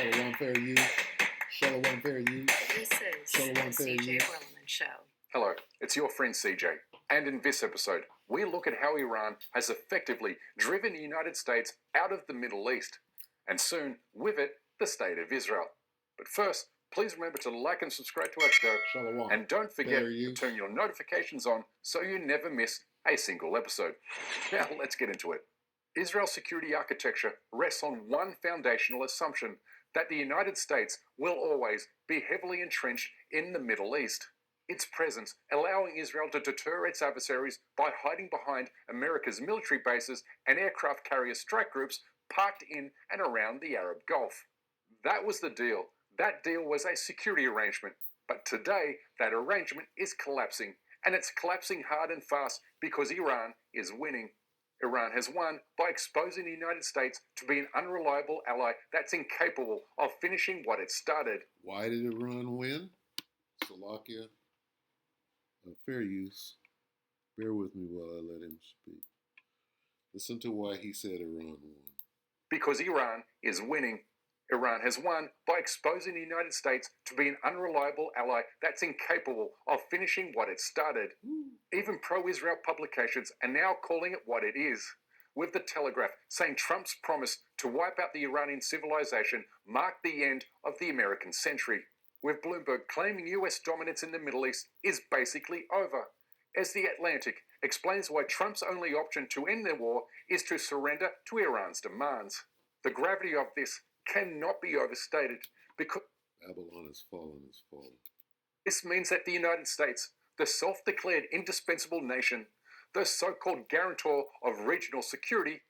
Shalom fair use. Shalom fair use. This is Shalom the fair CJ use. Wellman Show. Hello, it's your friend CJ, and in this episode, we look at how Iran has effectively driven the United States out of the Middle East, and soon, with it, the State of Israel. But first, please remember to like and subscribe to our show, Shalom. and don't forget Fair to use. turn your notifications on so you never miss a single episode. Now, let's get into it. Israel's security architecture rests on one foundational assumption, that the United States will always be heavily entrenched in the Middle East. Its presence allowing Israel to deter its adversaries by hiding behind America's military bases and aircraft carrier strike groups parked in and around the Arab Gulf. That was the deal. That deal was a security arrangement. But today, that arrangement is collapsing, and it's collapsing hard and fast because Iran is winning. Iran has won by exposing the United States to be an unreliable ally that's incapable of finishing what it started. Why did Iran win? Slovakia. Fair use. Bear with me while I let him speak. Listen to why he said Iran won. Because Iran is winning. Iran has won by exposing the United States to be an unreliable ally that's incapable of finishing what it started. Even pro-Israel publications are now calling it what it is, with The Telegraph saying Trump's promise to wipe out the Iranian civilization marked the end of the American century, with Bloomberg claiming US dominance in the Middle East is basically over, as The Atlantic explains why Trump's only option to end the war is to surrender to Iran's demands. The gravity of this cannot be overstated because Babylon has fallen, has fallen. this means that the United States, the self-declared indispensable nation, the so-called guarantor of regional security,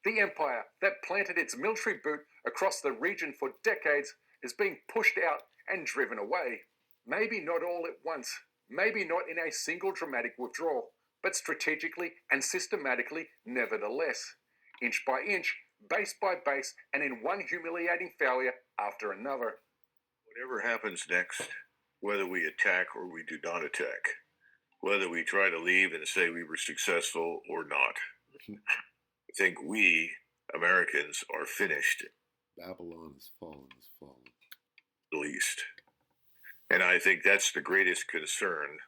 the empire that planted its military boot across the region for decades, is being pushed out and driven away. Maybe not all at once, maybe not in a single dramatic withdrawal, but strategically and systematically nevertheless, inch by inch, base by base, and in one humiliating failure after another. Whatever happens next, whether we attack or we do not attack, whether we try to leave and say we were successful or not, I think we, Americans, are finished, Babylon has fallen, has fallen. at least. And I think that's the greatest concern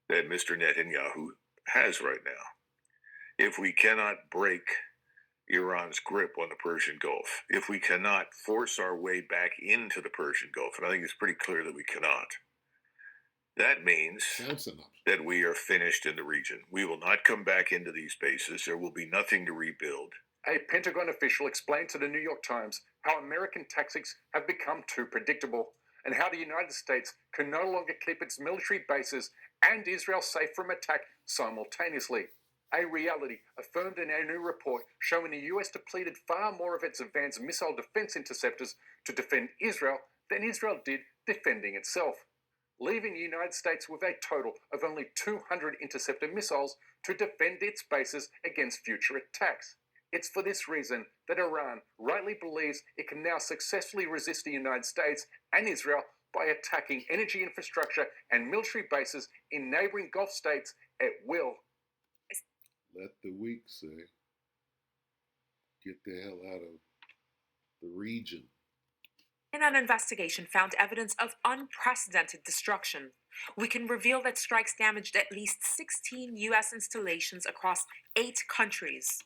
that Mr. Netanyahu has right now. If we cannot break Iran's grip on the Persian Gulf, if we cannot force our way back into the Persian Gulf, and I think it's pretty clear that we cannot, that means that we are finished in the region. We will not come back into these bases. There will be nothing to rebuild. A Pentagon official explained to the New York Times how American tactics have become too predictable and how the United States can no longer keep its military bases and Israel safe from attack simultaneously. A reality affirmed in a new report showing the US depleted far more of its advanced missile defense interceptors to defend Israel than Israel did defending itself, leaving the United States with a total of only 200 interceptor missiles to defend its bases against future attacks. It's for this reason that Iran rightly believes it can now successfully resist the United States and Israel by attacking energy infrastructure and military bases in neighboring Gulf states at will. Let the weak say, get the hell out of the region. An investigation found evidence of unprecedented destruction. We can reveal that strikes damaged at least 16 U.S. installations across 8 countries.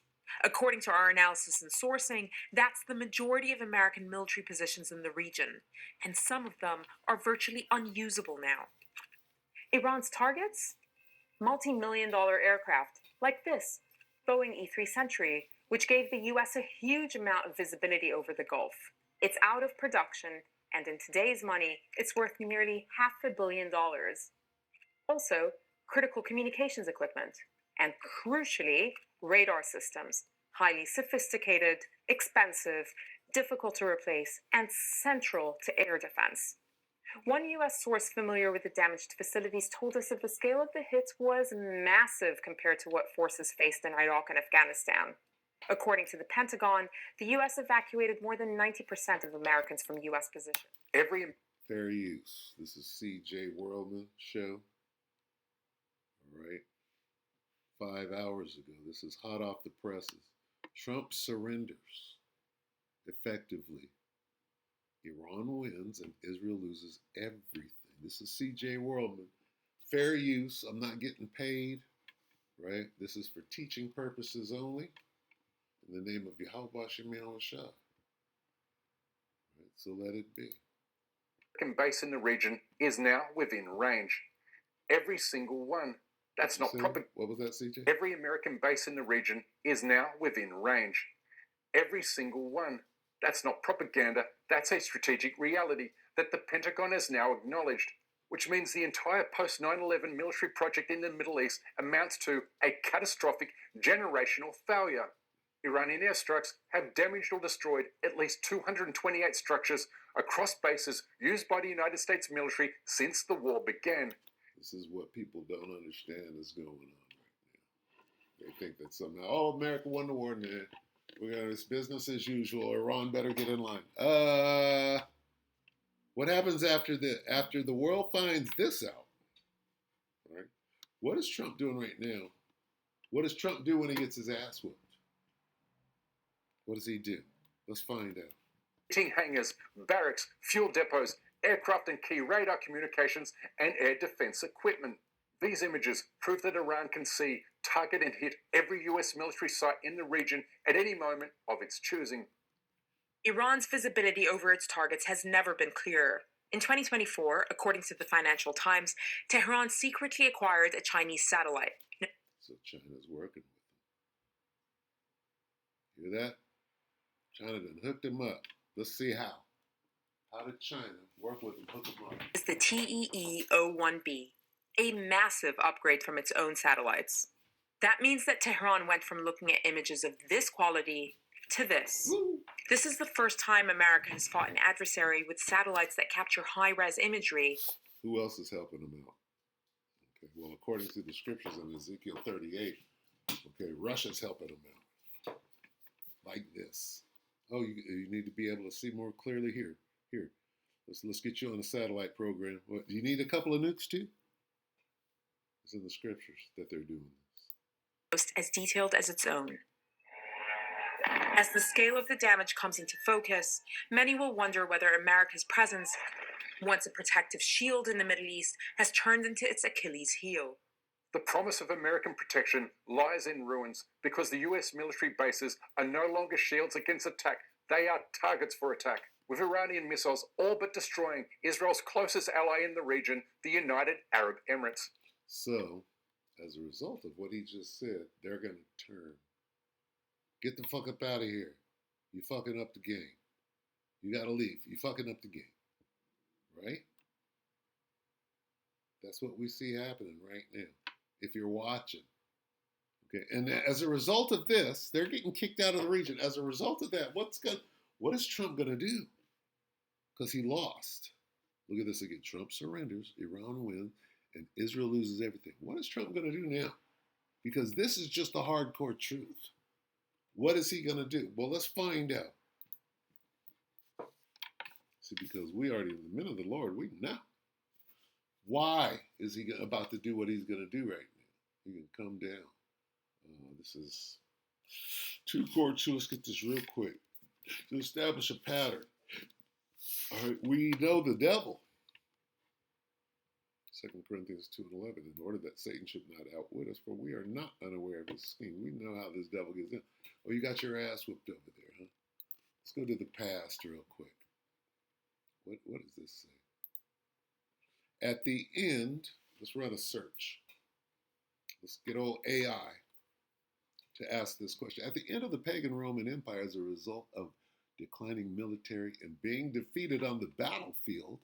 According to our analysis and sourcing, that's the majority of American military positions in the region, and some of them are virtually unusable now. Iran's targets? Multi-million-dollar aircraft, like this, Boeing E-3 Century, which gave the U.S. a huge amount of visibility over the Gulf. It's out of production, and in today's money, it's worth nearly $500 million. Also, critical communications equipment, and crucially, radar systems, highly sophisticated, expensive, difficult to replace, and central to air defense. One U.S. source familiar with the damaged facilities told us that the scale of the hits was massive compared to what forces faced in Iraq and Afghanistan. According to the Pentagon, the U.S. evacuated more than 90% of Americans from U.S. positions. Fair use. This is CJ Worldman Show. All right. 5 hours ago. This is hot off the presses. Trump surrenders effectively Iran wins and Israel loses everything. This is C.J. Worldman. Fair use. I'm not getting paid, right? This is for teaching purposes only. In the name of Yahweh Shem Shah. Right? So let it be. American base in the region is now within range. Every single one. That's not proper. What was that, CJ? Every American base in the region is now within range. Every single one. That's not propaganda. That's a strategic reality that the Pentagon has now acknowledged, which means the entire post 9/11 military project in the Middle East amounts to a catastrophic generational failure. Iranian airstrikes have damaged or destroyed at least 228 structures across bases used by the United States military since the war began. This is what people don't understand is going on right now. They think that somehow, oh, America won the war, man. We're gonna, it's business as usual. Iran better get in line. What happens after the world finds this out? Right? What is Trump doing right now? What does Trump do when he gets his ass whooped? What does he do? Let's find out. Hangars, barracks, fuel depots, aircraft and key radar communications, and air defense equipment. These images prove that Iran can see, target, and hit every US military site in the region at any moment of its choosing. Iran's visibility over its targets has never been clearer. In 2024, according to the Financial Times, Tehran secretly acquired a Chinese satellite. So China's working with them. Hear that? China done hooked him up. Let's see how. How did China work with them, hook them up? Is the TEE-01B, a massive upgrade from its own satellites. That means that Tehran went from looking at images of this quality to this. Woo! This is the first time America has fought an adversary with satellites that capture high-res imagery. Who else is helping them out? Okay, well, according to the scriptures in Ezekiel 38, okay, Russia's helping them out. Like this. Oh, you need to be able to see more clearly here. Here, let's get you on a satellite program. What, do you need a couple of nukes too? It's in the scriptures that they're doing this. As detailed as its own. As the scale of the damage comes into focus, many will wonder whether America's presence, once a protective shield in the Middle East, has turned into its Achilles heel. The promise of American protection lies in ruins because the US military bases are no longer shields against attack. They are targets for attack, with Iranian missiles all but destroying Israel's closest ally in the region, the United Arab Emirates. So, as a result of what he just said, they're going to turn. Get the fuck up out of here. You fucking up the game. You got to leave. You fucking up the game. Right? That's what we see happening right now. If you're watching. Okay, and as a result of this, they're getting kicked out of the region. As a result of that, what is Trump going to do? Because he lost. Look at this again. Trump surrenders, Iran wins, and Israel loses everything. What is Trump going to do now? Because this is just the hardcore truth. What is he going to do? Well, let's find out. See, because we already in the minute of the Lord, we know. Why is he about to do what he's going to do right now? He can come down. This is two courts. Let's get this real quick. To establish a pattern. All right, we know the devil. 2 Corinthians 2:11, in order that Satan should not outwit us, for we are not unaware of his scheme. We know how this devil gets in. Oh, you got your ass whooped over there, huh? Let's go to the past real quick. What does this say? At the end, let's run a search. Let's get old AI to ask this question. At the end of the pagan Roman Empire, as a result of declining military and being defeated on the battlefield,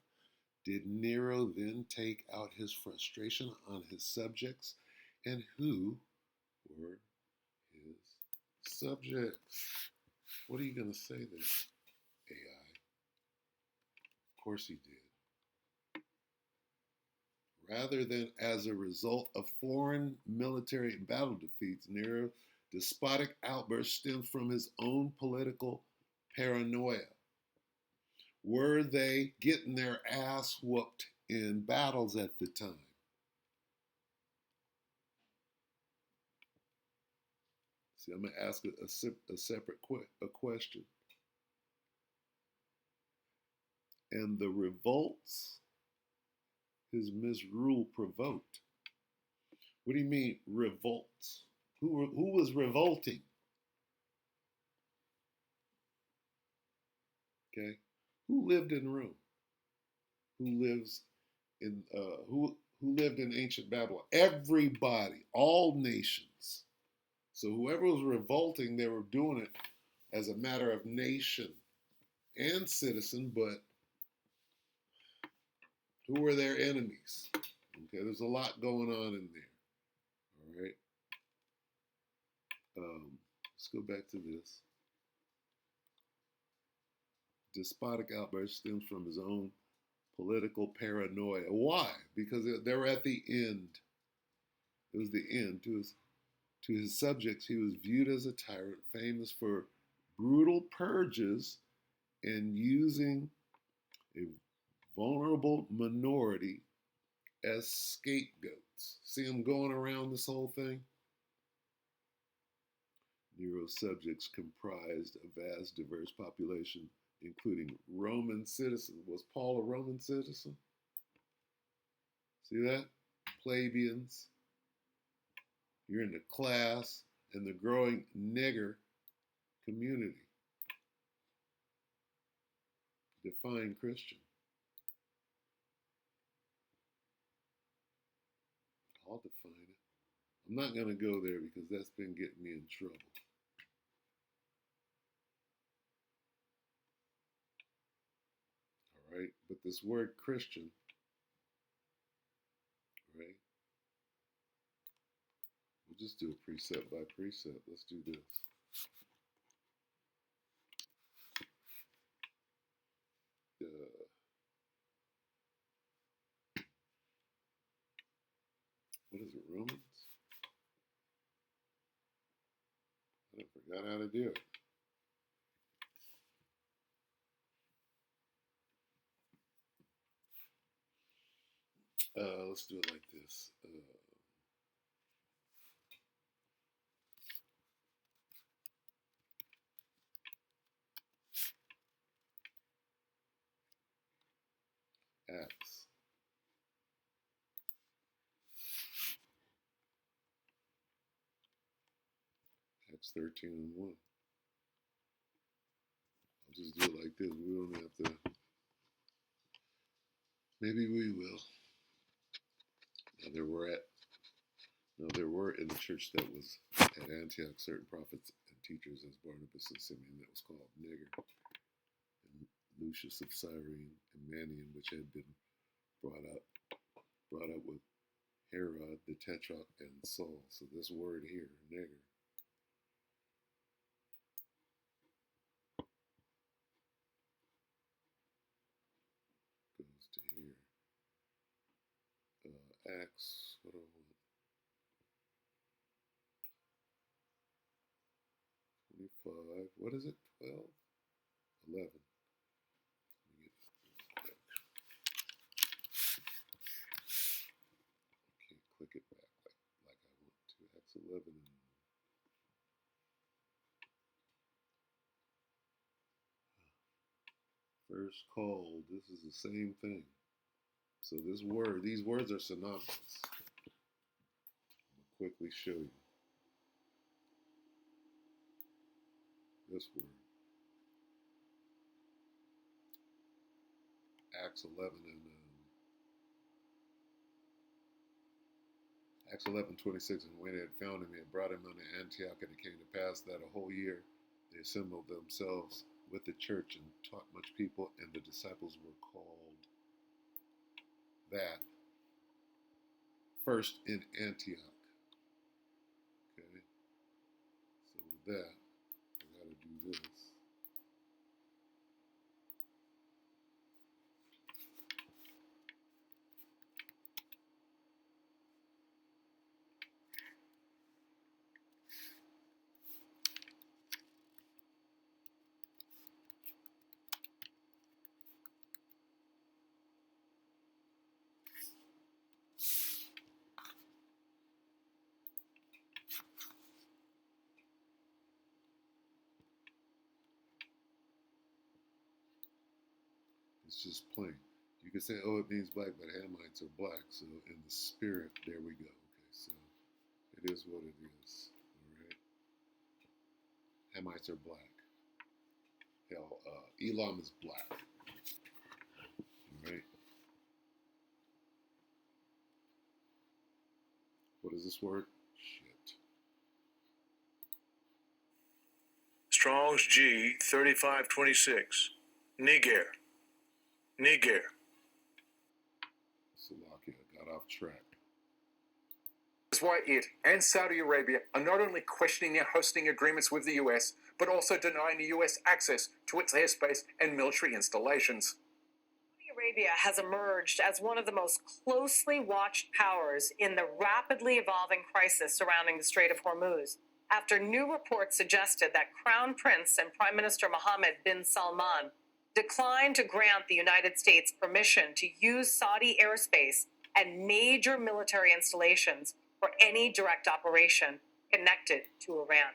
did Nero then take out his frustration on his subjects? And who were his subjects? What are you going to say there, AI? Of course he did. Rather than as a result of foreign military and battle defeats, Nero's despotic outburst stemmed from his own political paranoia. Were they getting their ass whooped in battles at the time? See, I'm going to ask a separate question. and the revolts his misrule provoked. What do you mean, revolts? Who was revolting? Okay, who lived in Rome? Who lives in who lived in ancient Babylon? Everybody, all nations. So whoever was revolting, they were doing it as a matter of nation and citizen, but who were their enemies? Okay, there's a lot going on in there. All right. Let's go back to this. Despotic outburst stems from his own political paranoia. Why? Because they were at the end. It was the end. To his subjects, he was viewed as a tyrant, famous for brutal purges and using a vulnerable minority as scapegoats. See him going around this whole thing? Nero's subjects comprised a vast, diverse population, including Roman citizens. Was Paul a Roman citizen? See that? Plebeians. You're in the class and the growing nigger community. Define Christian. I'll define it. I'm not going to go there because that's been getting me in trouble. All right, but this word Christian, right? We'll just do a precept by precept. Let's do this. What is it, Romans? I forgot how to do it. Let's do it like this. Acts. Acts 13 and 1. I'll just do it like this. We don't have to. Maybe we will. Now there were in the church that was at Antioch certain prophets and teachers as Barnabas and Simeon that was called Niger, and Lucius of Cyrene and Manaen, which had been brought up with Herod the Tetrarch and Saul. So this word here, Niger, goes to here. Acts, what do I want? 25, what is it? 12? 11. Let me get this back. Can't click it back like I want to. Acts 11 and first called. This is the same thing. So these words are synonymous. I'll quickly show you this word. Acts 11 and Acts 11:26. And when they had found him, they had brought him unto Antioch, and it came to pass that a whole year they assembled themselves with the church and taught much people, and the disciples were called that first in Antioch. Okay, so with that, I gotta do this. It's just plain. You could say, oh, it means black, but Hamites are black. So in the spirit, there we go. Okay, so it is what it is. All right. Hamites are black. Hell, Elam is black. All right. What is this word? Shit. Strong's G 3526. Niger. Niger. Salakia got off track. Is why it and Saudi Arabia are not only questioning their hosting agreements with the US, but also denying the US access to its airspace and military installations. Saudi Arabia has emerged as one of the most closely watched powers in the rapidly evolving crisis surrounding the Strait of Hormuz, after new reports suggested that Crown Prince and Prime Minister Mohammed bin Salman declined to grant the United States permission to use Saudi airspace and major military installations for any direct operation connected to Iran.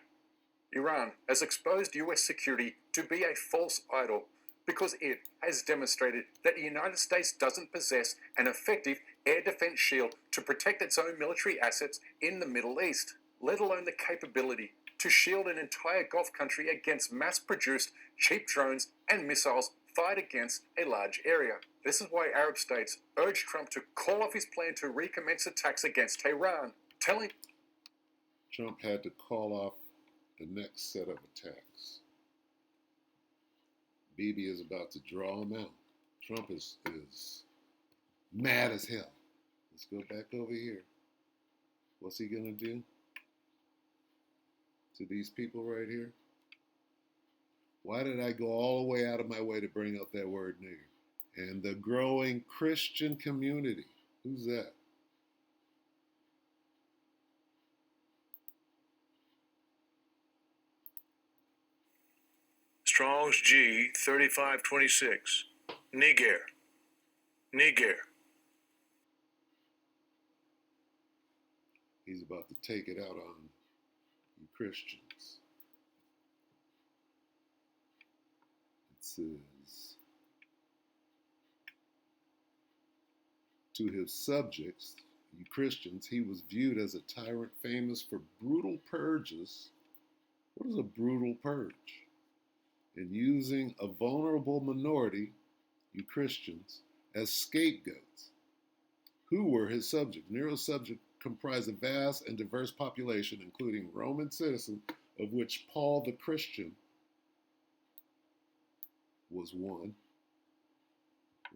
Iran has exposed US security to be a false idol because it has demonstrated that the United States doesn't possess an effective air defense shield to protect its own military assets in the Middle East, let alone the capability to shield an entire Gulf country against mass-produced cheap drones and missiles fired against a large area. This is why Arab states urged Trump to call off his plan to recommence attacks against Tehran, telling Trump had to call off the next set of attacks. Bibi is about to draw him out. Trump is mad as hell. Let's go back over here. What's he gonna do to these people right here? Why did I go all the way out of my way to bring up that word nigger? And the growing Christian community. Who's that? Strong's G 3526. Niger. Niger. He's about to take it out on you Christians. It says, to his subjects, you Christians, he was viewed as a tyrant famous for brutal purges. What is a brutal purge? And using a vulnerable minority, you Christians, as scapegoats. Who were his subjects? Nero's subjects comprised a vast and diverse population, including Roman citizens, of which Paul the Christian was one,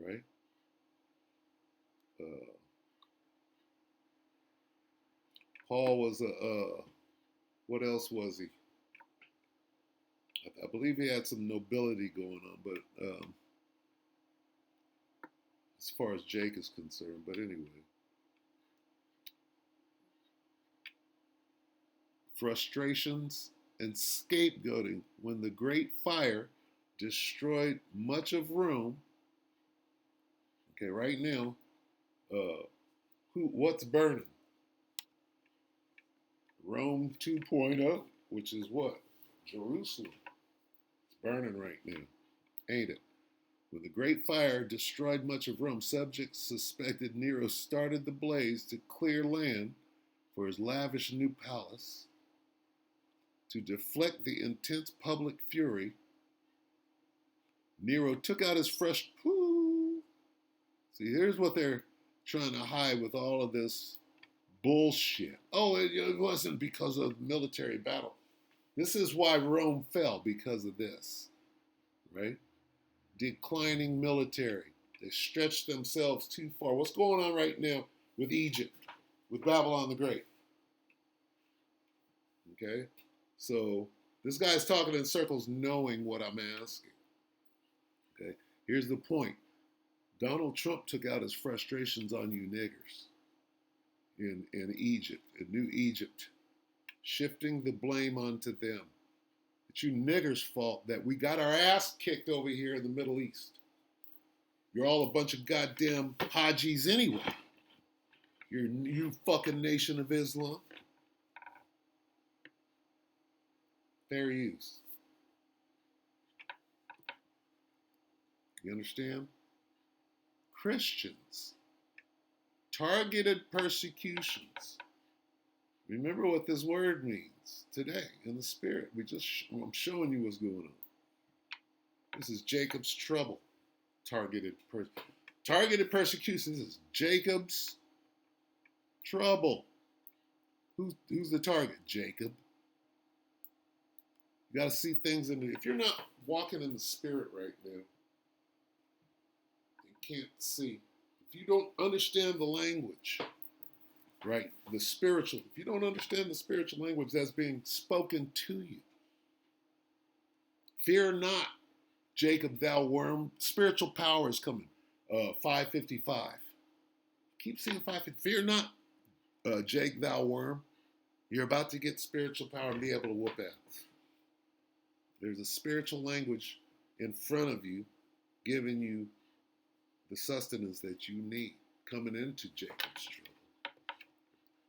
right? Paul was what else was he? I believe he had some nobility going on, but as far as Jake is concerned, but anyway. Frustrations and scapegoating when the great fire destroyed much of Rome. Okay, right now, what's burning? Rome 2.0, which is what? Jerusalem. It's burning right now, ain't it? When the great fire destroyed much of Rome, subjects suspected Nero started the blaze to clear land for his lavish new palace. To deflect the intense public fury, Nero took out his fresh poo. See, here's what they're trying to hide with all of this bullshit. Oh, it wasn't because of military battle. This is why Rome fell, because of this, right? Declining military. They stretched themselves too far. What's going on right now with Egypt, with Babylon the Great? Okay? So this guy's talking in circles knowing what I'm asking. Okay? Here's the point. Donald Trump took out his frustrations on you niggers in Egypt, in New Egypt, shifting the blame onto them. It's you niggers' fault that we got our ass kicked over here in the Middle East. You're all a bunch of goddamn Hajis anyway. You fucking Nation of Islam. Fair use. You understand? Christians. Targeted persecutions. Remember what this word means today in the spirit. I'm showing you what's going on. This is Jacob's trouble. Targeted persecution. This is Jacob's trouble. Who's the target? Jacob. You got to see things if you're not walking in the spirit right now, you can't see. If you don't understand the language, right, the spiritual, if you don't understand the spiritual language that's being spoken to you, fear not, Jacob, thou worm. Spiritual power is coming. 555. Keep seeing 550. Fear not, Jake, thou worm. You're about to get spiritual power and be able to whoop ass. There's a spiritual language in front of you giving you the sustenance that you need coming into Jacob's trouble.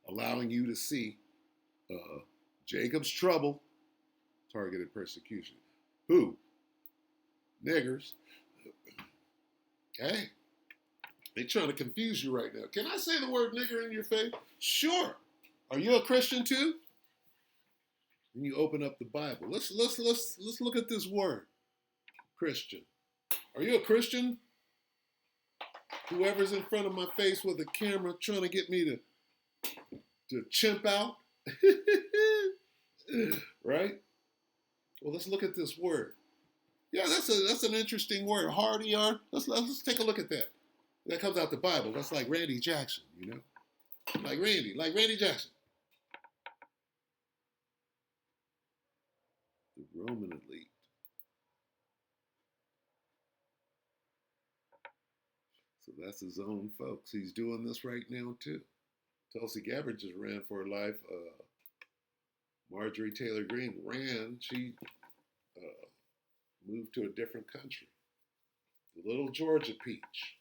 Allowing you to see Jacob's trouble, targeted persecution. Who? Niggers. Hey, they're trying to confuse you right now. Can I say the word nigger in your face? Sure. Are you a Christian too? Then you open up the Bible. Let's look at this word, Christian. Are you a Christian? Whoever's in front of my face with a camera trying to get me to chimp out, right? Well, let's look at this word. Yeah, that's an interesting word. Hardy are. Let's take a look at that. That comes out the Bible. That's like Randy Jackson, you know, like Randy Jackson. The Roman elite. So that's his own folks. He's doing this right now too. Tulsi Gabbard just ran for her life. Marjorie Taylor Greene ran. She moved to a different country. The little Georgia peach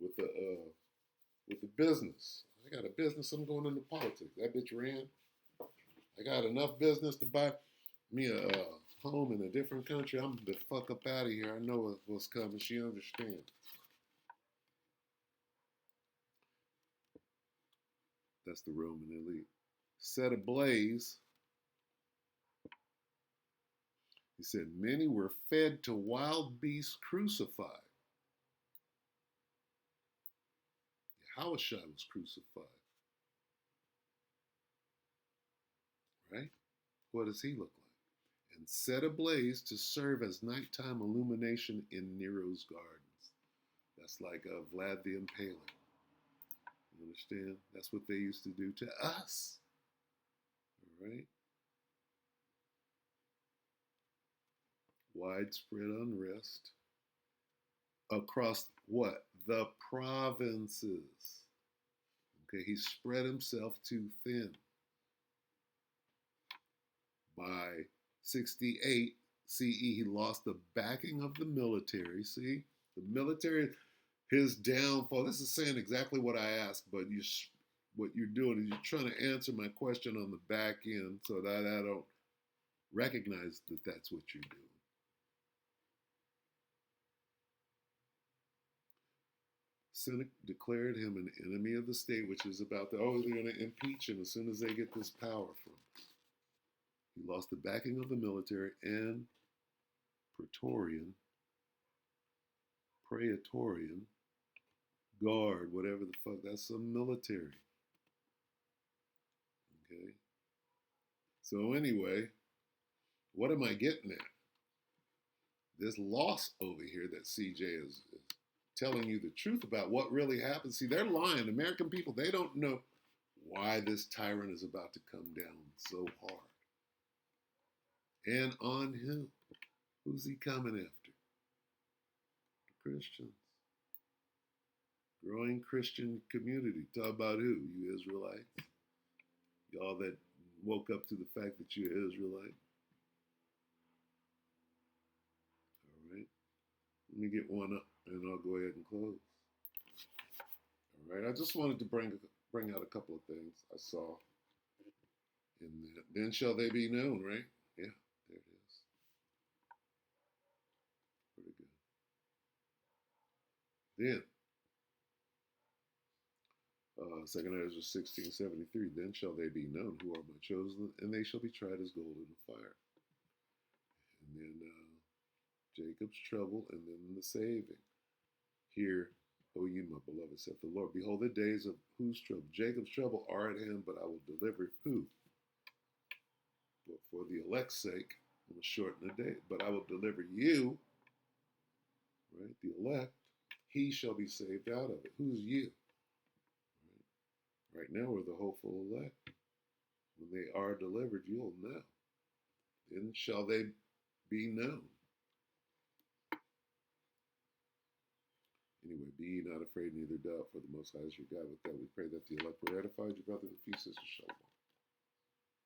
with the business. I got a business. I'm going into politics. That bitch ran. I got enough business to buy me a home in a different country. I'm the fuck up out of here. I know what's coming. She understands. That's the Roman elite. Set ablaze. He said, many were fed to wild beasts crucified. Yahushua was crucified. Right? What does he look like? And set ablaze to serve as nighttime illumination in Nero's gardens. That's like Vlad the Impaler. You understand? That's what they used to do to us. All right? Widespread unrest across what? The provinces. Okay, he spread himself too thin. By 68 CE, he lost the backing of the military. See, the military, his downfall. This is saying exactly what I asked, but what you're doing is you're trying to answer my question on the back end so that I don't recognize that that's what you're doing. Senate declared him an enemy of the state, which is about they're going to impeach him as soon as they get this power from us. He lost the backing of the military and Praetorian Guard, whatever the fuck, that's some military. Okay. So anyway, what am I getting at? This loss over here that CJ is telling you the truth about what really happened. See, they're lying. American people, they don't know why this tyrant is about to come down so hard. And on who? Who's he coming after? The Christians. Growing Christian community. Talk about who? You Israelites? Y'all that woke up to the fact that you're Israelite. All right. Let me get one up and I'll go ahead and close. All right. I just wanted to bring out a couple of things I saw in that. Then shall they be known, right? Yeah, there it is. Pretty good. Then 2 Ezra 16:73. Then shall they be known who are my chosen, and they shall be tried as gold in the fire. And then Jacob's trouble, and then the saving. Hear, O you, my beloved, saith the Lord. Behold, the days of whose trouble? Jacob's trouble are at hand, but I will deliver who? But for the elect's sake, I will shorten the day. But I will deliver you, right? The elect, he shall be saved out of it. Who's you? Right now, we're the hopeful elect. When they are delivered, you'll know. Then shall they be known. Anyway, be ye not afraid, neither doubt, for the Most High is your God. With that, we pray that the elect were edified, your brother and few sisters. Shalom.